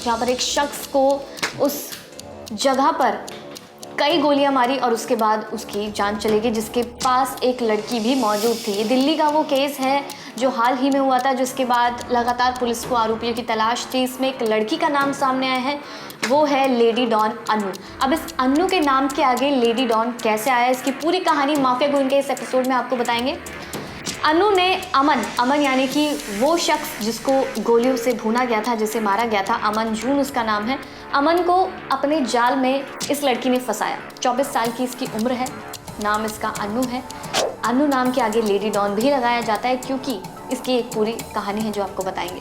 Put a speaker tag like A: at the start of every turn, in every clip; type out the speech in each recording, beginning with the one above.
A: जहाँ पर एक शख्स को उस जगह पर कई गोलियां मारी और उसके बाद उसकी जान चली गई, जिसके पास एक लड़की भी मौजूद थी। ये दिल्ली का वो केस है जो हाल ही में हुआ था, जिसके बाद लगातार पुलिस को आरोपियों की तलाश थी। इसमें एक लड़की का नाम सामने आया है, वो है लेडी डॉन अनु। अब इस अनु के नाम के आगे लेडी डॉन कैसे आया, इसकी पूरी कहानी माफिया गुन के इस एपिसोड में आपको बताएंगे। अनु ने अमन यानी कि वो शख्स जिसको गोलियों से भूना गया था, जिसे मारा गया था, अमन जून उसका नाम है, अमन को अपने जाल में इस लड़की ने फंसाया। 24 साल की इसकी उम्र है, नाम इसका अनु है। अनु नाम के आगे लेडी डॉन भी लगाया जाता है क्योंकि इसकी एक पूरी कहानी है जो आपको बताएंगे।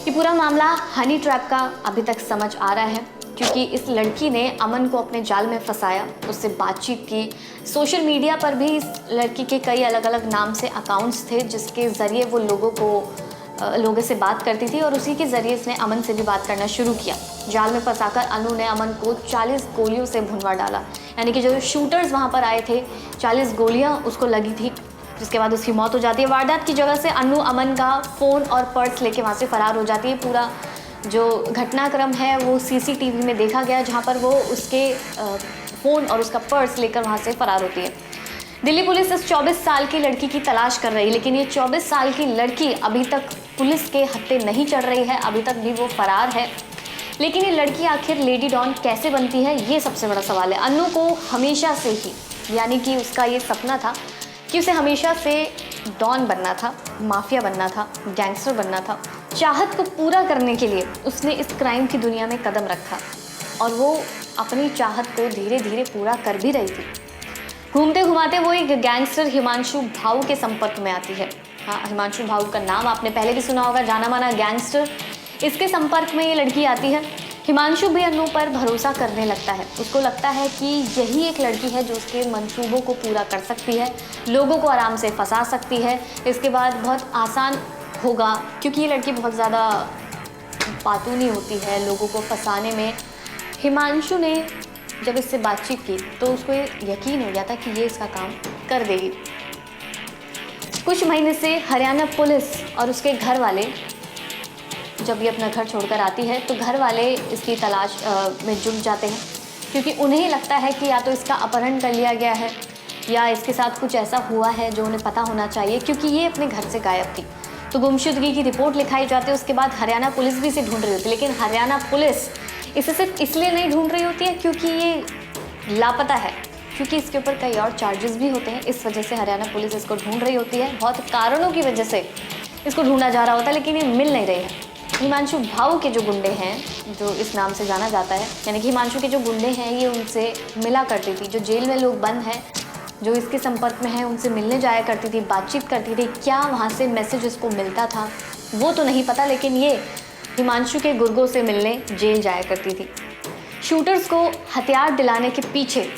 A: ये पूरा मामला हनी ट्रैप का अभी तक समझ आ रहा है क्योंकि इस लड़की ने अमन को अपने जाल में फंसाया, उससे बातचीत की। सोशल मीडिया पर भी इस लड़की के कई अलग अलग नाम से अकाउंट्स थे जिसके ज़रिए वो लोगों से बात करती थी और उसी के ज़रिए इसने अमन से भी बात करना शुरू किया। जाल में फंसाकर अनु ने अमन को 40 गोलियों से भुनवा डाला, यानी कि जो शूटर्स वहाँ पर आए थे 40 गोलियाँ उसको लगी थी, जिसके बाद उसकी मौत हो जाती है। वारदात की जगह से अनु अमन का फ़ोन और पर्स लेके वहाँ से फ़रार हो जाती है। पूरा जो घटनाक्रम है वो सीसीटीवी में देखा गया, जहाँ पर वो उसके फ़ोन और उसका पर्स लेकर वहाँ से फ़रार होती है। दिल्ली पुलिस इस 24 साल की लड़की की तलाश कर रही है, लेकिन ये 24 साल की लड़की अभी तक पुलिस के हत्थे नहीं चढ़ रही है, अभी तक भी वो फ़रार है। लेकिन ये लड़की आखिर लेडी डॉन कैसे बनती है, ये सबसे बड़ा सवाल है। अनु को हमेशा से ही, यानी कि उसका ये सपना था कि उसे हमेशा से डॉन बनना था, माफिया बनना था, गैंगस्टर बनना था। चाहत को पूरा करने के लिए उसने इस क्राइम की दुनिया में कदम रखा और वो अपनी चाहत को धीरे धीरे पूरा कर भी रही थी। घूमते घुमाते वो एक गैंगस्टर हिमांशु भाऊ के संपर्क में आती है। हाँ, हिमांशु भाऊ का नाम आपने पहले भी सुना होगा, जाना माना गैंगस्टर। इसके संपर्क में ये लड़की आती है। हिमांशु भी अनु पर भरोसा करने लगता है। उसको लगता है कि यही एक लड़की है जो उसके मंसूबों को पूरा कर सकती है, लोगों को आराम से फंसा सकती है। इसके बाद बहुत आसान होगा क्योंकि ये लड़की बहुत ज़्यादा बातूनी होती है लोगों को फंसाने में। हिमांशु ने जब इससे बातचीत की तो उसको यकीन हो गया था कि ये इसका काम कर देगी। कुछ महीने से हरियाणा पुलिस और उसके घर वाले, जब ये अपना घर छोड़कर आती है तो घर वाले इसकी तलाश में जुट जाते हैं क्योंकि उन्हें लगता है कि या तो इसका अपहरण कर लिया गया है या इसके साथ कुछ ऐसा हुआ है जो उन्हें पता होना चाहिए, क्योंकि ये अपने घर से गायब थी। तो गुमशुदगी की रिपोर्ट लिखाई जाती है। उसके बाद हरियाणा पुलिस भी इसे ढूंढ रही होती है, लेकिन हरियाणा पुलिस इसे सिर्फ इसलिए नहीं ढूंढ रही होती है क्योंकि ये लापता है, क्योंकि इसके ऊपर कई और चार्जेस भी होते हैं। इस वजह से हरियाणा पुलिस इसको ढूंढ रही होती है। बहुत कारणों की वजह से इसको ढूंढा जा रहा होता है, लेकिन ये मिल नहीं रही है। हिमांशु भाऊ के जो गुंडे हैं, जो इस नाम से जाना जाता है, यानी कि हिमांशु के जो गुंडे हैं, ये उनसे मिला करती थी। जो जेल में लोग बंद हैं, जो इसके संपर्क में हैं, उनसे मिलने जाया करती थी, बातचीत करती थी। क्या वहाँ से मैसेज उसको मिलता था वो तो नहीं पता, लेकिन ये हिमांशु के गुर्गों से मिलने जेल जाया करती थी। शूटर्स को हथियार दिलाने के पीछे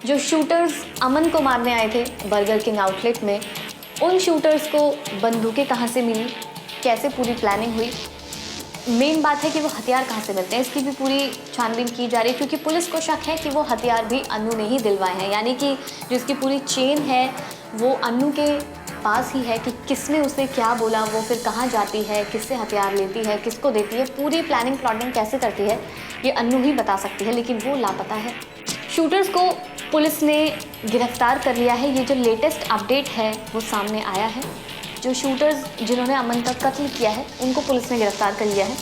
A: जो शूटर्स अमन को मारने आए थे बर्गर किंग आउटलेट में, उन शूटर्स को बंदूकें कहाँ से मिली, कैसे पूरी प्लानिंग हुई, मेन बात है कि वो हथियार कहाँ से मिलते हैं, इसकी भी पूरी छानबीन की जा रही है क्योंकि पुलिस को शक है कि वो हथियार भी अनु ने ही दिलवाए हैं। यानी कि जो इसकी पूरी चेन है वो अनु के पास ही है कि किसने उसे क्या बोला, वो फिर कहाँ जाती है, किससे हथियार लेती है, किसको देती है, पूरी प्लानिंग प्लॉटिंग कैसे करती है ये अनु ही बता सकती है, लेकिन वो लापता है। शूटर्स को पुलिस ने गिरफ्तार कर लिया है। ये जो लेटेस्ट अपडेट है वो सामने आया है। जो शूटर्स जिन्होंने अमन का कत्ल किया है उनको पुलिस ने गिरफ्तार कर लिया है।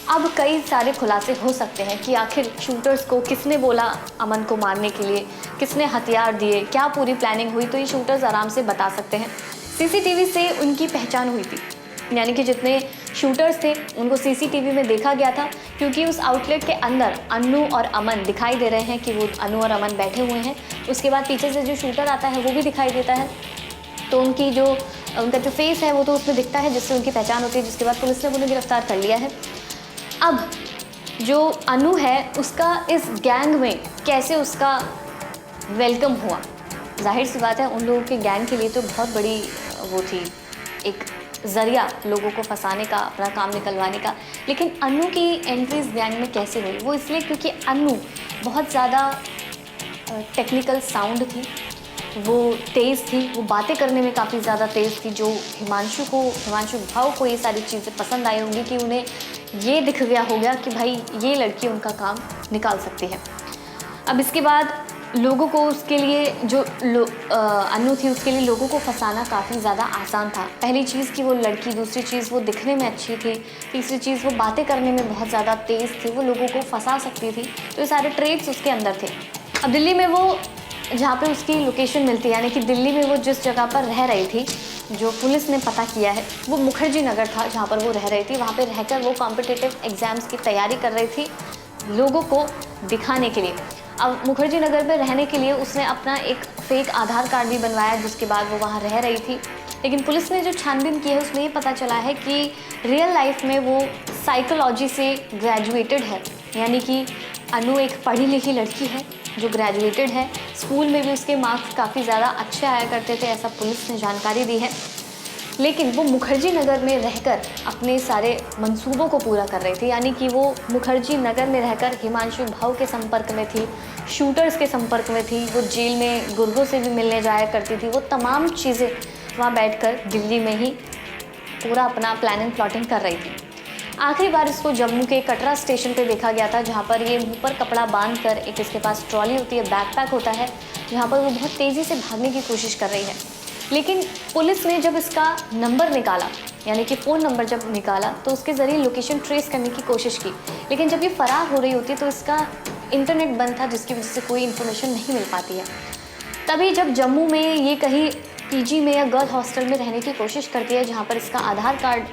A: अब कई सारे खुलासे हो सकते हैं कि आखिर शूटर्स को किसने बोला अमन को मारने के लिए, किसने हथियार दिए, क्या पूरी प्लानिंग हुई, तो ये शूटर्स आराम से बता सकते हैं। सीसीटीवी से उनकी पहचान हुई थी, यानी कि जितने शूटर्स थे उनको सीसीटीवी में देखा गया था क्योंकि उस आउटलेट के अंदर अनु और अमन दिखाई दे रहे हैं कि वो अनु और अमन बैठे हुए हैं। उसके बाद पीछे से जो शूटर आता है वो भी दिखाई देता है, तो उनका जो फेस है वो तो उसमें दिखता है जिससे उनकी पहचान होती है। जिसके बाद पुलिस ने उन्हें गिरफ्तार कर लिया है। अब जो अनु है उसका इस गैंग में कैसे उसका वेलकम हुआ, जाहिर सी बात है उन लोगों के गैंग के लिए तो बहुत बड़ी वो थी, एक ज़रिया लोगों को फंसाने का, अपना काम निकलवाने का। लेकिन अनु की एंट्री इस गैंग में कैसे हुई, वो इसलिए क्योंकि अनु बहुत ज़्यादा टेक्निकल साउंड थी, वो तेज़ थी, वो बातें करने में काफ़ी ज़्यादा तेज़ थी। जो हिमांशु भाव को ये सारी चीज़ें पसंद आई होंगी कि उन्हें ये दिख गया होगा कि भाई ये लड़की उनका काम निकाल सकती है। अब इसके बाद लोगों को उसके लिए जो अन्नू थी उसके लिए लोगों को फंसाना काफ़ी ज़्यादा आसान था। पहली चीज़ कि वो लड़की, दूसरी चीज़ वो दिखने में अच्छी थी, तीसरी चीज़ वो बातें करने में बहुत ज़्यादा तेज़ थी, वो लोगों को फंसा सकती थी। तो ये सारे ट्रेड्स उसके अंदर थे। अब दिल्ली में वो जहाँ पे उसकी लोकेशन मिलती है, यानी कि दिल्ली में वो जिस जगह पर रह रही थी, जो पुलिस ने पता किया है, वो मुखर्जी नगर था जहाँ पर वो रह रही थी। वहाँ पे रहकर वो कॉम्पिटिटिव एग्ज़ाम्स की तैयारी कर रही थी लोगों को दिखाने के लिए। अब मुखर्जी नगर में रहने के लिए उसने अपना एक फ़ेक आधार कार्ड भी बनवाया, जिसके बाद वो वहाँ रह रही थी। लेकिन पुलिस ने जो छानबीन की है उसमें ये पता चला है कि रियल लाइफ में वो साइकोलॉजी से ग्रेजुएटेड है, यानी कि अनु एक पढ़ी लिखी लड़की है जो ग्रेजुएटेड है। स्कूल में भी उसके मार्क्स काफ़ी ज़्यादा अच्छे आया करते थे, ऐसा पुलिस ने जानकारी दी है। लेकिन वो मुखर्जी नगर में रहकर अपने सारे मंसूबों को पूरा कर रही थी, यानी कि वो मुखर्जी नगर में रहकर हिमांशु भाऊ के संपर्क में थी, शूटर्स के संपर्क में थी, वो जेल में गुर्गों से भी मिलने जाया करती थी। वो तमाम चीज़ें वहाँ बैठकर दिल्ली में ही पूरा अपना प्लानिंग प्लॉटिंग कर रही थी। आखिरी बार इसको जम्मू के कटरा स्टेशन पे देखा गया था, जहाँ पर ये मुंह पर कपड़ा बांधकर, एक इसके पास ट्रॉली होती है, बैकपैक होता है, जहाँ पर वो बहुत तेज़ी से भागने की कोशिश कर रही है। लेकिन पुलिस ने जब इसका नंबर निकाला, यानी कि फ़ोन नंबर जब निकाला, तो उसके ज़रिए लोकेशन ट्रेस करने की कोशिश की। लेकिन जब ये फ़रार हो रही होती है तो इसका इंटरनेट बंद था, जिसकी वजह से कोई इन्फॉर्मेशन नहीं मिल पाती है। तभी जब जम्मू में ये कहीं पीजी में या गर्ल हॉस्टल में रहने की कोशिश करती है, जहाँ पर इसका आधार कार्ड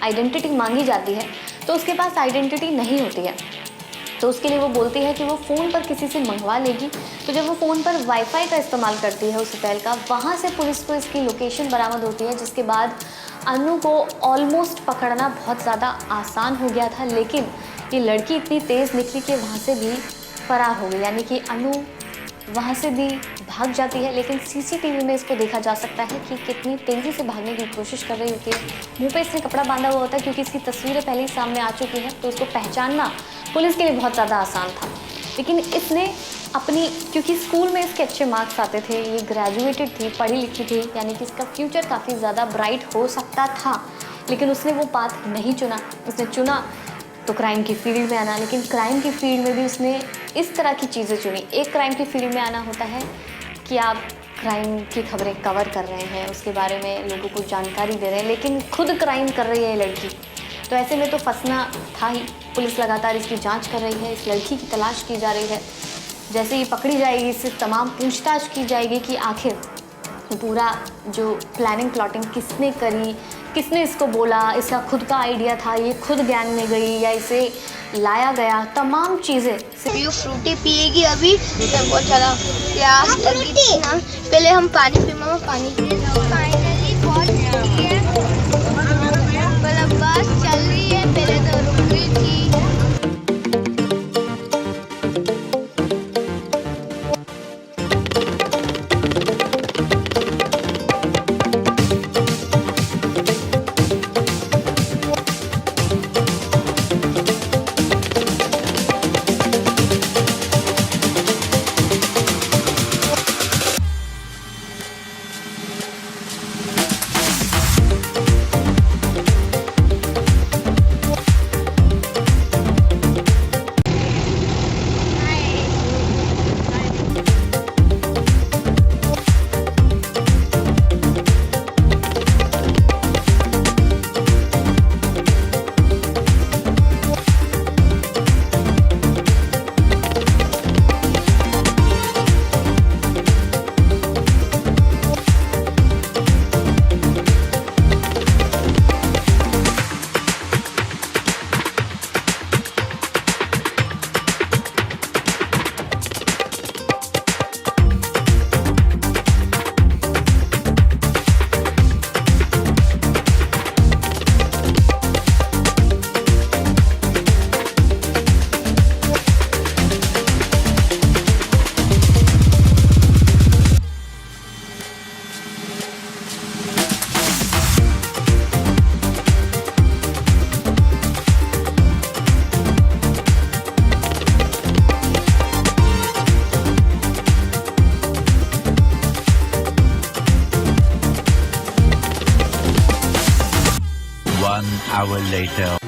A: आइडेंटिटी मांगी जाती है, तो उसके पास आइडेंटिटी नहीं होती है। तो उसके लिए वो बोलती है कि वो फ़ोन पर किसी से मंगवा लेगी। तो जब वो फ़ोन पर वाईफाई का इस्तेमाल करती है उस होटल का, वहाँ से पुलिस को इसकी लोकेशन बरामद होती है, जिसके बाद अनु को ऑलमोस्ट पकड़ना बहुत ज़्यादा आसान हो गया था। लेकिन ये लड़की इतनी तेज़ निकली कि वहाँ से भी फरार हो गई, यानी कि अनु वहाँ से भी भाग जाती है। लेकिन सीसीटीवी में इसको देखा जा सकता है कि कितनी तेज़ी से भागने की कोशिश कर रही होती है। मुंह पे इसने कपड़ा बांधा हुआ होता है, क्योंकि इसकी तस्वीरें पहले ही सामने आ चुकी हैं, तो इसको पहचानना पुलिस के लिए बहुत ज़्यादा आसान था। लेकिन इसने अपनी, क्योंकि स्कूल में इसके अच्छे मार्क्स आते थे, ये ग्रेजुएटेड थी, पढ़ी लिखी थी, यानी कि इसका फ्यूचर काफ़ी ज़्यादा ब्राइट हो सकता था, लेकिन उसने वो पाथ नहीं चुना। उसने चुना तो क्राइम की फील्ड में आना, लेकिन क्राइम की फील्ड में भी उसने इस तरह की चीज़ें चुनी। एक क्राइम की फील्ड में आना होता है कि आप क्राइम की खबरें कवर कर रहे हैं, उसके बारे में लोगों को जानकारी दे रहे हैं, लेकिन खुद क्राइम कर रही है लड़की, तो ऐसे में तो फंसना था ही। पुलिस लगातार इसकी जांच कर रही है, इस लड़की की तलाश की जा रही है। जैसे ही पकड़ी जाएगी, इससे तमाम पूछताछ की जाएगी कि आखिर पूरा जो प्लानिंग प्लॉटिंग किसने करी, किसने इसको बोला, इसका खुद का आइडिया था, ये खुद गैंग में गई या इसे लाया गया, तमाम चीज़ें।
B: ये फ्रूटी पिएगी अभी, बहुत ज़्यादा प्यास लगी थी ना। पहले हम पानी पी, मामा पानी पी। फाइनली बहुत भूखी है, मतलब बस चल रही है, पहले तो रुक रही थी।
C: hour later.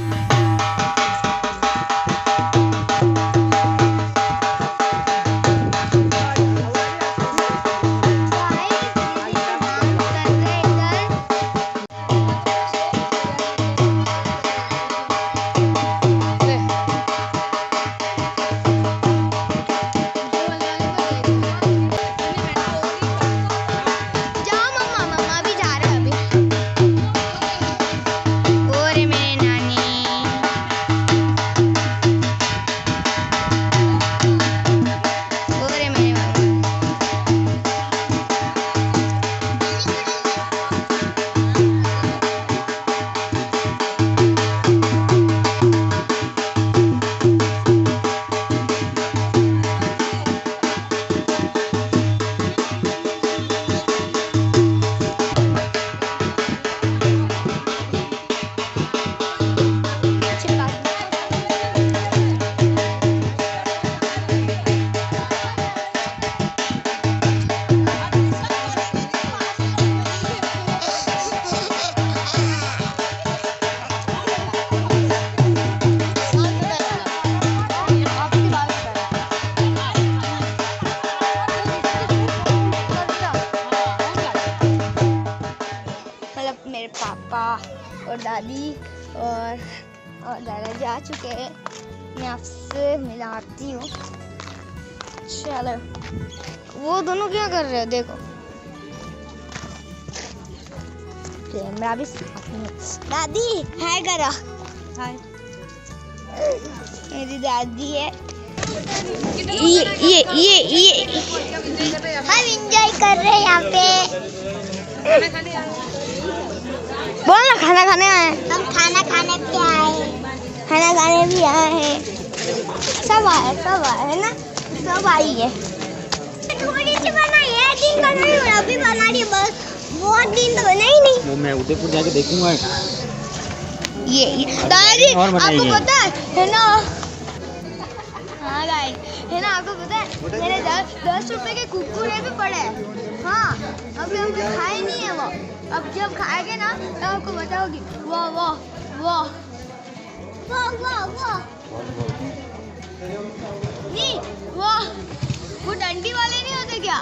B: दादी और दादाजी आ चुके हैं। मैं आपसे मिलाती हूँ। चलो, वो दोनों क्या कर रहे हैं देखो। कैमरा भी साथ में। दादी हाय करो। हाय, मेरी दादी है। ये हम एंजॉय कर रहे हैं यहाँ पे। बोल ना, खाना खाने आए। हम खाना खाने भी आए। खाना खाने भी आए हैं। सब आए ना, सब आई है। थोड़ी सी बनाई है, दिन का नहीं हो, अभी बना रही है बस। बहुत दिन तो बना ही नहीं।
C: वो मैं उदयपुर जाके देखूंगा।
B: ये दादी आपको पता है ना। हाँ गाइस, है ना, आपको पता है मेरे 10 रुपए के कुरकुरे भी पड़े हैं। हाँ, अभी हमने खाए नहीं है वो। अब जब खाएंगे ना तो आपको बताओगी। वाह वाह वाह वाह वाह वाह, नहीं वाह, वो डंडी वाले नहीं होते क्या?